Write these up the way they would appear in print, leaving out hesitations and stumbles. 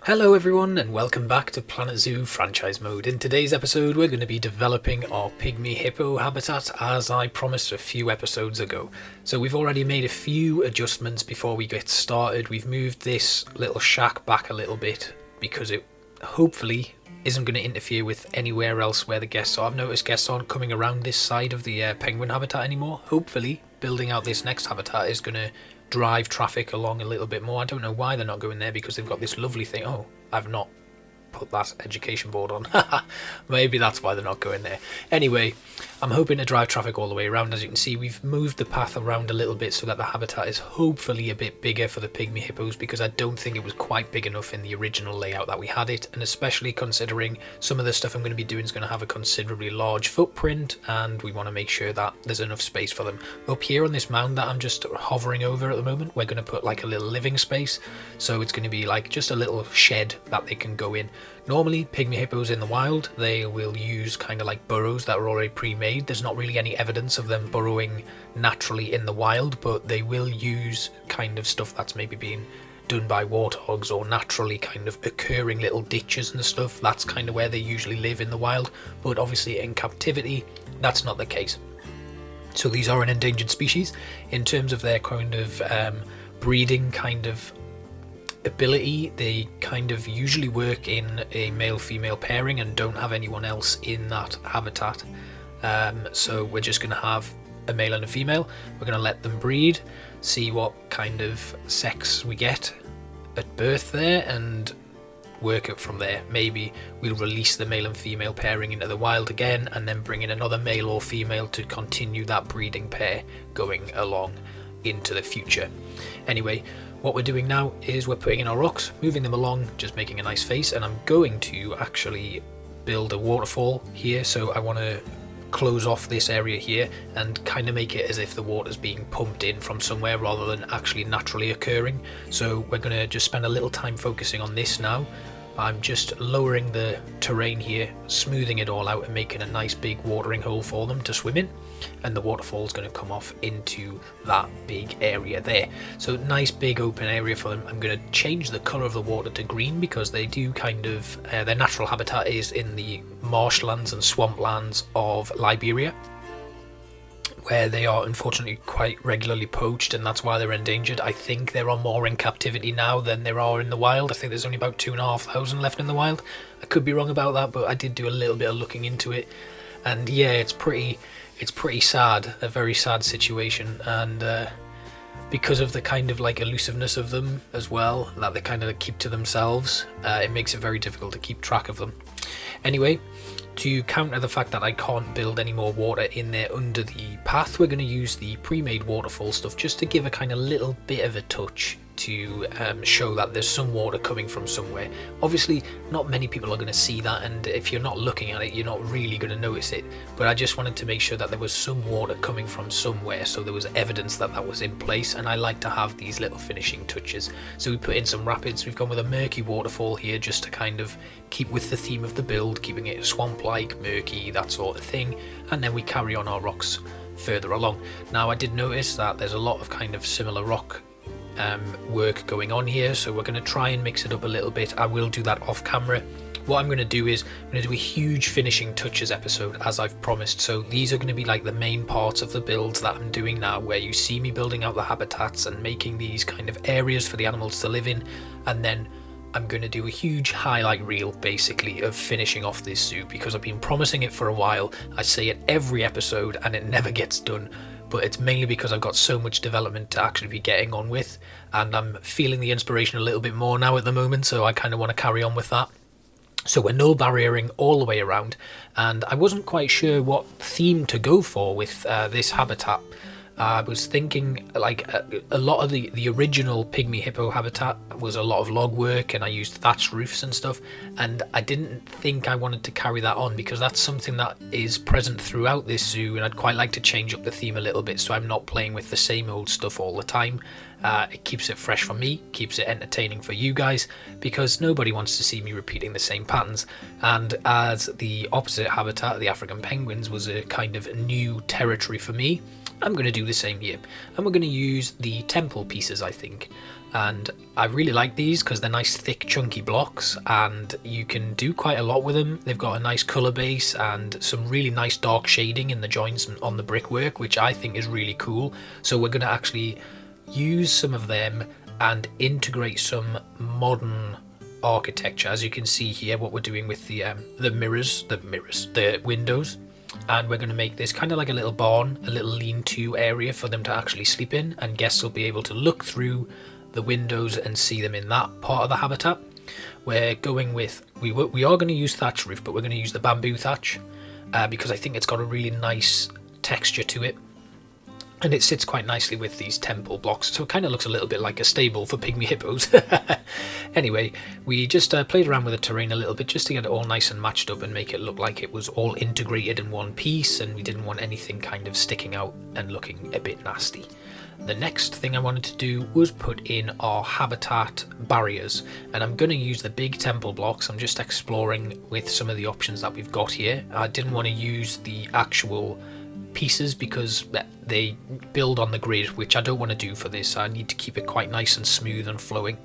Hello everyone and welcome back to Planet Zoo franchise mode. In today's episode we're going to be developing our pygmy hippo habitat as I promised a few episodes ago. So we've already made a few adjustments before we get started. We've moved this little shack back a little bit because it hopefully isn't going to interfere with anywhere else where the guests are. I've noticed guests aren't coming around this side of the penguin habitat anymore. Hopefully building out this next habitat is going to drive traffic along a little bit more. I don't know why they're not going there because they've got this lovely thing. Oh, I've not put that education board on. Maybe that's why they're not going there. Anyway, I'm hoping to drive traffic all the way around. As you can see, we've moved the path around a little bit so that the habitat is hopefully a bit bigger for the pygmy hippos, because I don't think it was quite big enough in the original layout that we had it, and especially considering some of the stuff I'm going to be doing is going to have a considerably large footprint, and we want to make sure that there's enough space for them. Up here on this mound that I'm just hovering over at the moment, we're going to put like a little living space, so it's going to be like just a little shed that they can go in. Normally, pygmy hippos in the wild, they will use kind of like burrows that are already pre-made. There's not really any evidence of them burrowing naturally in the wild, but they will use kind of stuff that's maybe been done by warthogs or naturally kind of occurring little ditches and stuff. That's kind of where they usually live in the wild, but obviously in captivity, that's not the case. So these are an endangered species. In terms of their kind of breeding kind of ability, they kind of usually work in a male-female pairing and don't have anyone else in that habitat. So we're just going to have a male and a female. We're going to let them breed, see what kind of sex we get at birth there, and work it from there. Maybe we'll release the male and female pairing into the wild again and then bring in another male or female to continue that breeding pair going along into the future. Anyway, what we're doing now is we're putting in our rocks, moving them along, just making a nice face, and I'm going to actually build a waterfall here. So I want to close off this area here and kind of make it as if the water's being pumped in from somewhere rather than actually naturally occurring. So we're going to just spend a little time focusing on this now. I'm just lowering the terrain here, smoothing it all out and making a nice big watering hole for them to swim in, and the waterfall is going to come off into that big area there. So nice big open area for them. I'm going to change the colour of the water to green because they do kind of, their natural habitat is in the marshlands and swamplands of Liberia, where they are unfortunately quite regularly poached, and that's why they're endangered. I think there are more in captivity now than there are in the wild. I think there's only about 2,500 left in the wild. I could be wrong about that, but I did do a little bit of looking into it, and yeah, it's pretty sad, a very sad situation, and because of the kind of like elusiveness of them as well, that they kind of keep to themselves, it makes it very difficult to keep track of them. Anyway, to counter the fact that I can't build any more water in there under the path, we're going to use the pre-made waterfall stuff just to give a kind of little bit of a touch to show that there's some water coming from somewhere. Obviously not many people are going to see that, and if you're not looking at it you're not really going to notice it, but I just wanted to make sure that there was some water coming from somewhere, so there was evidence that that was in place, and I like to have these little finishing touches. So we put in some rapids. We've gone with a murky waterfall here just to kind of keep with the theme of the build, keeping it swamp-like, murky, that sort of thing, and then we carry on our rocks further along. Now I did notice that there's a lot of kind of similar rock work going on here, so we're going to try and mix it up a little bit. I will do that off camera. What I'm going to do is I'm going to do a huge finishing touches episode as I've promised. So these are going to be like the main parts of the builds that I'm doing now, where you see me building out the habitats and making these kind of areas for the animals to live in, and then I'm going to do a huge highlight reel basically of finishing off this zoo, because I've been promising it for a while. I say it every episode and it never gets done, but it's mainly because I've got so much development to actually be getting on with, and I'm feeling the inspiration a little bit more now at the moment, so I kind of want to carry on with that. So we're null barriering all the way around, and I wasn't quite sure what theme to go for with this habitat. I was thinking like a lot of the original pygmy hippo habitat was a lot of log work, and I used thatched roofs and stuff, and I didn't think I wanted to carry that on because that's something that is present throughout this zoo, and I'd quite like to change up the theme a little bit so I'm not playing with the same old stuff all the time. It keeps it fresh for me, keeps it entertaining for you guys, because nobody wants to see me repeating the same patterns. And as the opposite habitat, the African penguins, was a kind of new territory for me, I'm going to do the same here, and we're going to use the temple pieces, I think. and I really like these because they're nice thick chunky blocks and you can do quite a lot with them. They've got a nice colour base and some really nice dark shading in the joints on the brickwork, which I think is really cool. So we're going to actually use some of them and integrate some modern architecture. As you can see here, what we're doing with the windows, and we're going to make this kind of like a little barn, a little lean-to area for them to actually sleep in, and guests will be able to look through the windows and see them in that part of the habitat. We're going with, we are going to use thatch roof, but we're going to use the bamboo thatch because I think it's got a really nice texture to it, and it sits quite nicely with these temple blocks, so it kind of looks a little bit like a stable for pygmy hippos. Anyway, we just played around with the terrain a little bit just to get it all nice and matched up and make it look like it was all integrated in one piece, and we didn't want anything kind of sticking out and looking a bit nasty. The next thing I wanted to do was put in our habitat barriers, and I'm going to use the big temple blocks. I'm just exploring with some of the options that we've got here. I didn't want to use the actual pieces because they build on the grid, which I don't want to do for this. I need to keep it quite nice and smooth and flowing.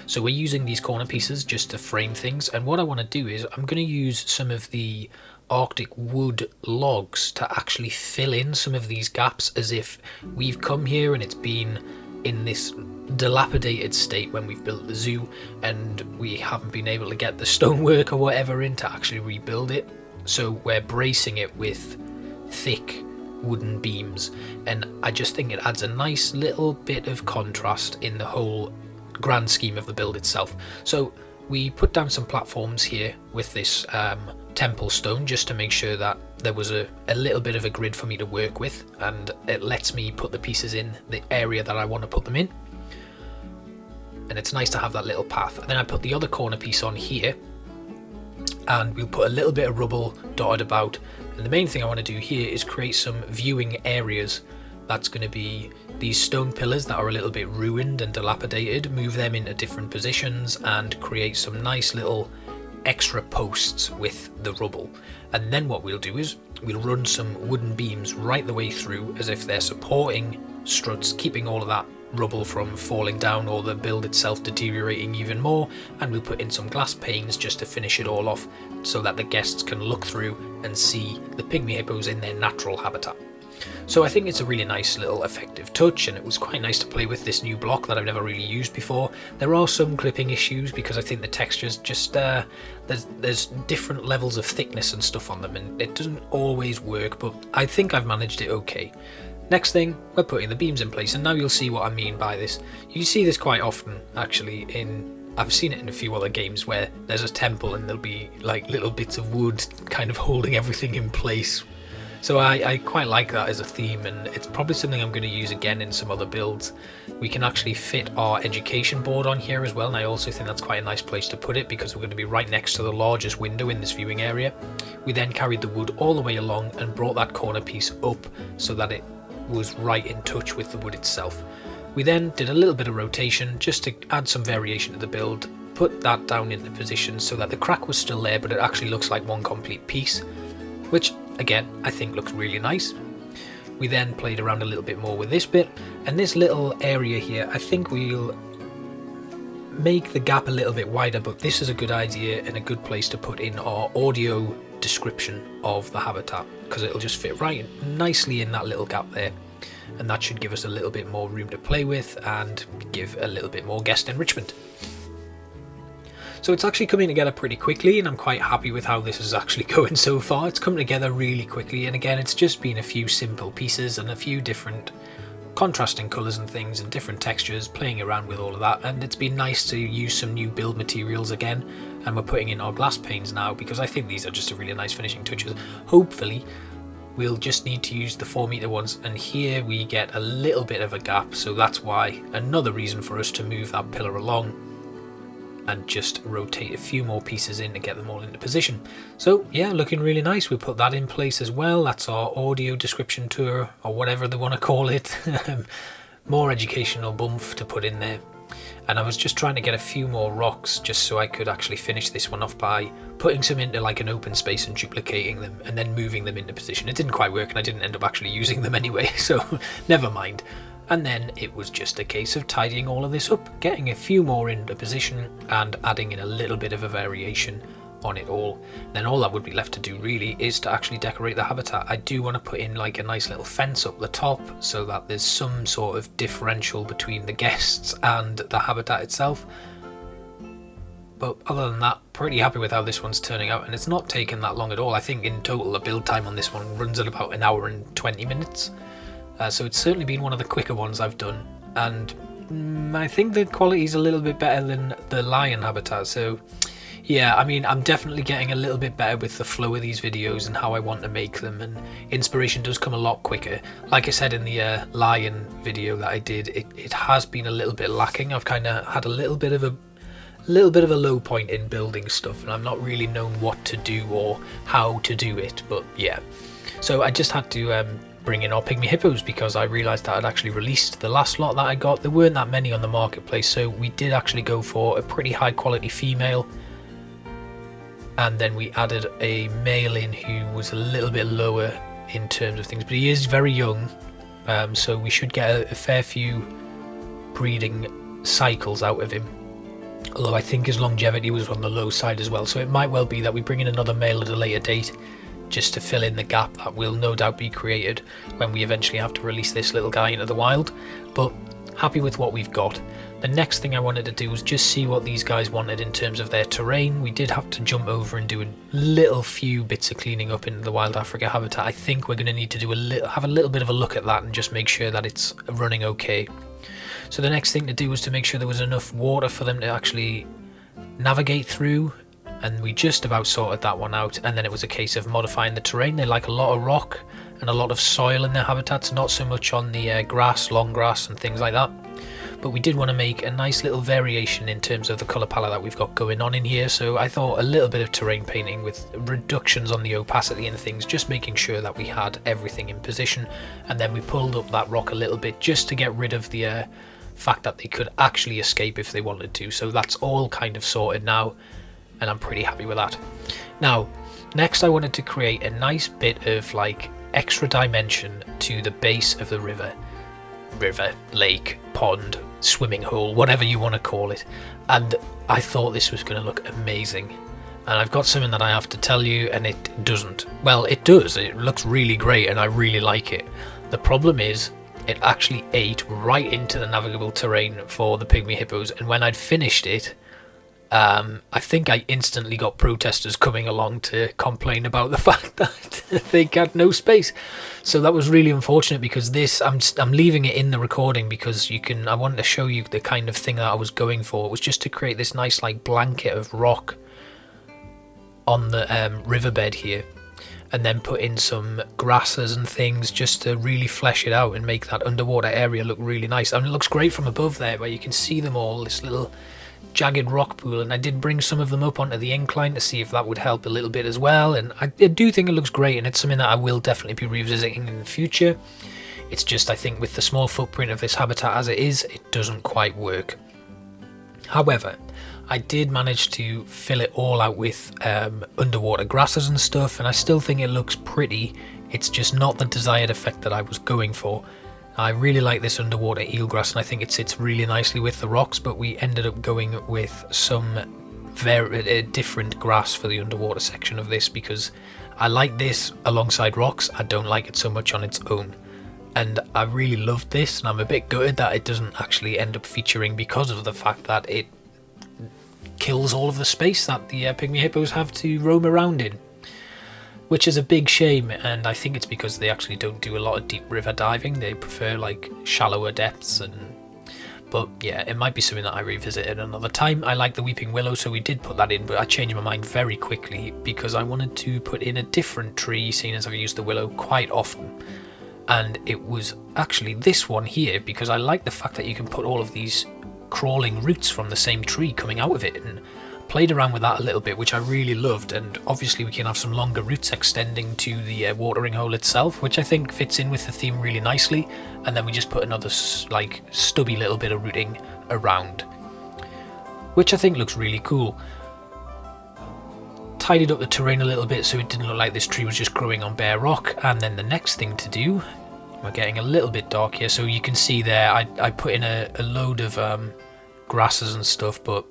So we're using these corner pieces just to frame things, and what I want to do is I'm going to use some of the Arctic wood logs to actually fill in some of these gaps, as if we've come here and it's been in this dilapidated state when we've built the zoo and we haven't been able to get the stonework or whatever in to actually rebuild it. So we're bracing it with thick wooden beams, and I just think it adds a nice little bit of contrast in the whole grand scheme of the build itself. So we put down some platforms here with this temple stone just to make sure that there was a little bit of a grid for me to work with, and it lets me put the pieces in the area that I want to put them in, and it's nice to have that little path. And then I put the other corner piece on here, and we'll put a little bit of rubble dotted about, and the main thing I want to do here is create some viewing areas. That's going to be these stone pillars that are a little bit ruined and dilapidated, move them into different positions and create some nice little extra posts with the rubble. And then what we'll do is we'll run some wooden beams right the way through as if they're supporting struts, keeping all of that rubble from falling down or the build itself deteriorating even more, and we'll put in some glass panes just to finish it all off so that the guests can look through and see the pygmy hippos in their natural habitat. So I think it's a really nice little effective touch, and it was quite nice to play with this new block that I've never really used before. There are some clipping issues because I think the textures just there's different levels of thickness and stuff on them, and it doesn't always work, but I think I've managed it okay. Next thing, we're putting the beams in place, and now you'll see what I mean by this. You see this quite often actually I've seen it in a few other games where there's a temple and there'll be like little bits of wood kind of holding everything in place. So I quite like that as a theme, and it's probably something I'm going to use again in some other builds. We can actually fit our education board on here as well, and I also think that's quite a nice place to put it because we're going to be right next to the largest window in this viewing area. We then carried the wood all the way along and brought that corner piece up so that it was right in touch with the wood itself. We then did a little bit of rotation just to add some variation to the build, put that down into position so that the crack was still there, but it actually looks like one complete piece, which again I think looks really nice. We then played around a little bit more with this bit, and this little area here I think we'll make the gap a little bit wider, but this is a good idea and a good place to put in our audio description of the habitat because it'll just fit right nicely in that little gap there, and that should give us a little bit more room to play with and give a little bit more guest enrichment. So it's actually coming together pretty quickly, and I'm quite happy with how this is actually going so far. It's come together really quickly, and again it's just been a few simple pieces and a few different contrasting colours and things and different textures, playing around with all of that, and it's been nice to use some new build materials again, and we're putting in our glass panes now because I think these are just a really nice finishing touches. Hopefully we'll just need to use the 4-meter ones, and here we get a little bit of a gap, so that's why another reason for us to move that pillar along and just rotate a few more pieces in to get them all into position. So yeah, looking really nice. We put that in place as well. That's our audio description tour, or whatever they want to call it. More educational bump to put in there. And I was just trying to get a few more rocks just so I could actually finish this one off by putting some into like an open space and duplicating them and then moving them into position. It didn't quite work, and I didn't end up actually using them anyway, so never mind. And then it was just a case of tidying all of this up, getting a few more into position and adding in a little bit of a variation on it all. Then all that would be left to do really is to actually decorate the habitat. I do want to put in like a nice little fence up the top so that there's some sort of differential between the guests and the habitat itself. But other than that, pretty happy with how this one's turning out, and it's not taken that long at all. I think in total the build time on this one runs at about 1 hour and 20 minutes. So it's certainly been one of the quicker ones I've done, and I think the quality is a little bit better than the lion habitat. So yeah, I mean, I'm definitely getting a little bit better with the flow of these videos and how I want to make them, and inspiration does come a lot quicker. Like I said in the lion video that I did, it has been a little bit lacking. I've kind of had a little bit of a low point in building stuff, and I've not really known what to do or how to do it. But yeah, so I just had to bring in our Pygmy Hippos because I realised that I'd actually released the last lot that I got. There weren't that many on the marketplace, so we did actually go for a pretty high quality female, and then we added a male in who was a little bit lower in terms of things, but he is very young, so we should get a fair few breeding cycles out of him, although I think his longevity was on the low side as well, so it might well be that we bring in another male at a later date just to fill in the gap that will no doubt be created when we eventually have to release this little guy into the wild. But happy with what we've got. The next thing I wanted to do was just see what these guys wanted in terms of their terrain. We did have to jump over and do a little few bits of cleaning up in the wild Africa habitat. I think we're going to need to do have a little bit of a look at that and just make sure that it's running okay. So the next thing to do was to make sure there was enough water for them to actually navigate through, and we just about sorted that one out. And then it was a case of modifying the terrain. They like a lot of rock and a lot of soil in their habitats, not so much on the grass, long grass and things like that. But we did want to make a nice little variation in terms of the colour palette that we've got going on in here, so I thought a little bit of terrain painting with reductions on the opacity and things, just making sure that we had everything in position. And then we pulled up that rock a little bit just to get rid of the fact that they could actually escape if they wanted to. So that's all kind of sorted now, and I'm pretty happy with that. Now, next I wanted to create a nice bit of like extra dimension to the base of the river, lake, pond, swimming hole, whatever you want to call it. And I thought this was going to look amazing. And I've got something that I have to tell you, and it doesn't. Well, it does. It looks really great, and I really like it. The problem is, it actually ate right into the navigable terrain for the Pygmy Hippos, and when I'd finished it, I think I instantly got protesters coming along to complain about the fact that they got no space. So that was really unfortunate, because this, I'm leaving it in the recording because I wanted to show you the kind of thing that I was going for. It was just to create this nice like blanket of rock on the riverbed here, and then put in some grasses and things just to really flesh it out and make that underwater area look really nice. I mean, it looks great from above there where you can see them all, this little jagged rock pool, and I did bring some of them up onto the incline to see if that would help a little bit as well, and I do think it looks great, and it's something that I will definitely be revisiting in the future. It's just, I think with the small footprint of this habitat as it is, it doesn't quite work. However, I did manage to fill it all out with underwater grasses and stuff, and I still think it looks pretty. It's just not the desired effect that I was going for. I really like this underwater eelgrass, and I think it sits really nicely with the rocks, but we ended up going with some very different grass for the underwater section of this, because I like this alongside rocks. I don't like it so much on its own, and I really loved this, and I'm a bit gutted that it doesn't actually end up featuring because of the fact that it kills all of the space that the Pygmy Hippos have to roam around in, which is a big shame. And I think it's because they actually don't do a lot of deep river diving. They prefer like shallower depths, but yeah, it might be something that I revisit at another time. I like the weeping willow, so we did put that in, but I changed my mind very quickly because I wanted to put in a different tree, seeing as I've used the willow quite often. And it was actually this one here, because I like the fact that you can put all of these crawling roots from the same tree coming out of it, and played around with that a little bit, which I really loved. And obviously we can have some longer roots extending to the watering hole itself, which I think fits in with the theme really nicely. And then we just put another like stubby little bit of rooting around, which I think looks really cool. Tidied up the terrain a little bit so it didn't look like this tree was just growing on bare rock. And then the next thing to do We're getting a little bit dark here, so you can see there I put in a load of grasses and stuff, but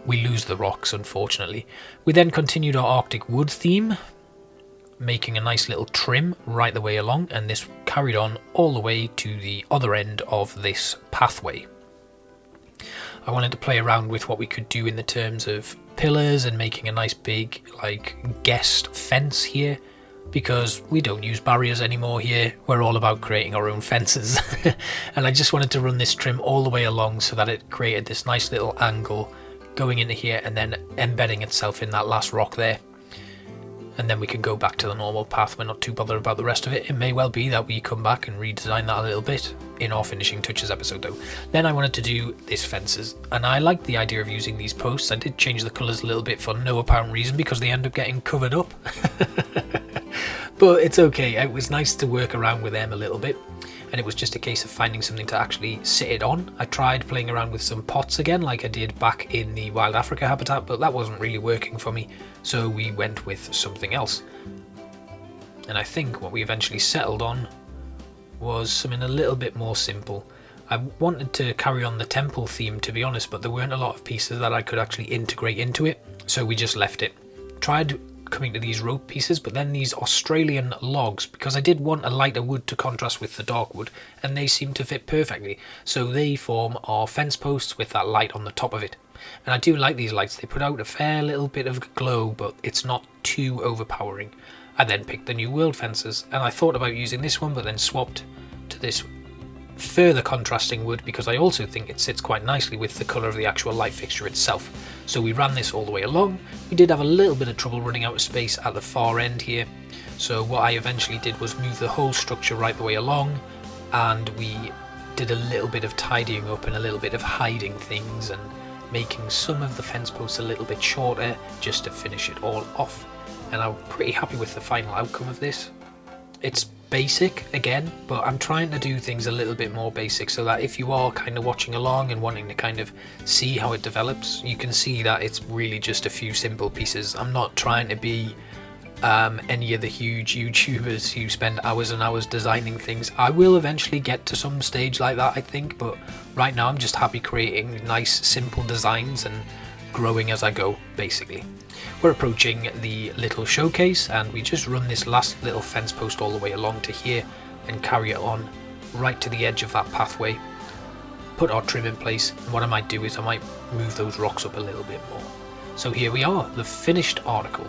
we lose the rocks, unfortunately. We then continued our Arctic wood theme, making a nice little trim right the way along, and this carried on all the way to the other end of this pathway. I wanted to play around with what we could do in the terms of pillars and making a nice big like guest fence here, because we don't use barriers anymore here. We're all about creating our own fences. And I just wanted to run this trim all the way along so that it created this nice little angle going into here and then embedding itself in that last rock there. And then we can go back to the normal path. We're not too bothered about the rest of it. It may well be that we come back and redesign that a little bit in our finishing touches episode though. Then I wanted to do this fences, and I liked the idea of using these posts. I did change the colours a little bit for no apparent reason because they end up getting covered up. But it's okay, it was nice to work around with them a little bit, and it was just a case of finding something to actually sit it on. I tried playing around with some pots again like I did back in the Wild Africa habitat, but that wasn't really working for me, so we went with something else. And I think what we eventually settled on was something a little bit more simple. I wanted to carry on the temple theme, to be honest, but there weren't a lot of pieces that I could actually integrate into it, so we just left it. Tried coming to these rope pieces, but then these Australian logs, because I did want a lighter wood to contrast with the dark wood, and they seem to fit perfectly, so they form our fence posts with that light on the top of it. And I do like these lights. They put out a fair little bit of glow, but it's not too overpowering. I then picked the New World fences, and I thought about using this one, but then swapped to this further contrasting wood because I also think it sits quite nicely with the colour of the actual light fixture itself. So we ran this all the way along. We did have a little bit of trouble running out of space at the far end here, so what I eventually did was move the whole structure right the way along, and we did a little bit of tidying up and a little bit of hiding things and making some of the fence posts a little bit shorter just to finish it all off. And I'm pretty happy with the final outcome of this. It's basic again, but I'm trying to do things a little bit more basic so that if you are kind of watching along and wanting to kind of see how it develops, you can see that it's really just a few simple pieces. I'm not trying to be any of the huge YouTubers who spend hours and hours designing things. I will eventually get to some stage like that, I think, but right now I'm just happy creating nice simple designs and growing as I go, basically. We're approaching the little showcase, and we just run this last little fence post all the way along to here and carry it on right to the edge of that pathway, put our trim in place, and what I might do is I might move those rocks up a little bit more. So here we are, the finished article.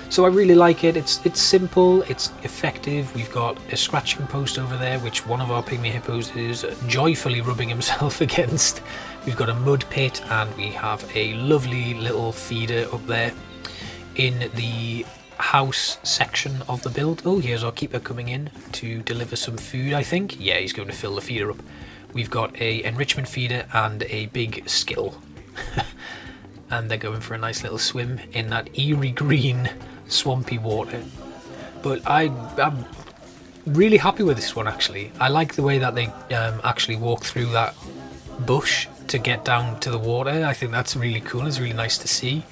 So I really like it. It's simple, it's effective. We've got a scratching post over there, which one of our pygmy hippos is joyfully rubbing himself against. We've got a mud pit, and we have a lovely little feeder up there in the house section of the build. Oh, here's our keeper coming in to deliver some food, I think. Yeah, he's going to fill the feeder up. We've got a enrichment feeder and a big skill. And they're going for a nice little swim in that eerie green swampy water. But I'm really happy with this one, actually. I like the way that they actually walk through that bush to get down to the water. I think that's really cool. It's really nice to see.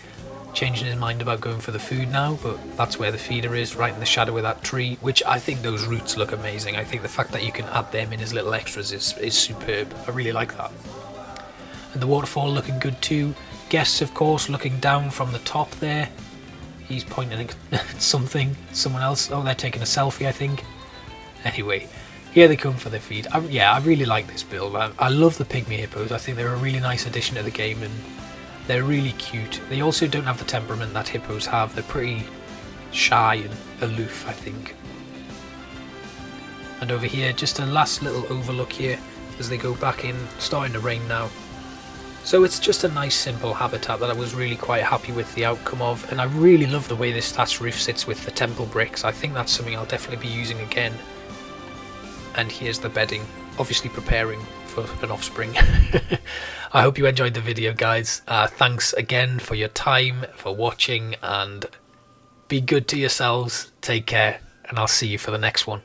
Changing his mind about going for the food now, but that's where the feeder is, right in the shadow of that tree, which I think those roots look amazing. I think the fact that you can add them in as little extras is superb. I really like that. And the waterfall looking good too. Guests, of course, looking down from the top there. He's pointing at something, someone else. Oh, they're taking a selfie, I think. Anyway, here they come for their feed. I really like this build. I love the pygmy hippos. I think they're a really nice addition to the game, and they're really cute. They also don't have the temperament that hippos have. They're pretty shy and aloof, I think. And over here, just a last little overlook here as they go back in. Starting to rain now. So it's just a nice simple habitat that I was really quite happy with the outcome of, and I really love the way this thatched roof sits with the temple bricks. I think that's something I'll definitely be using again. And here's the bedding, obviously preparing for an offspring. I hope you enjoyed the video, guys. Thanks again for your time, for watching, and be good to yourselves. Take care, and I'll see you for the next one.